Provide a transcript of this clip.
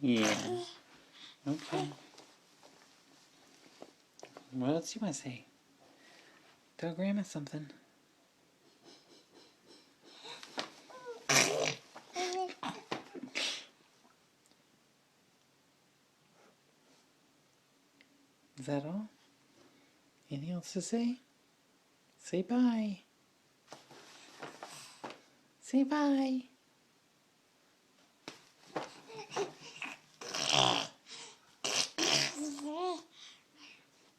Yeah. Okay. What else do you want to say? Tell Grandma something. Is that all? Anything else to say? Say bye. Say bye.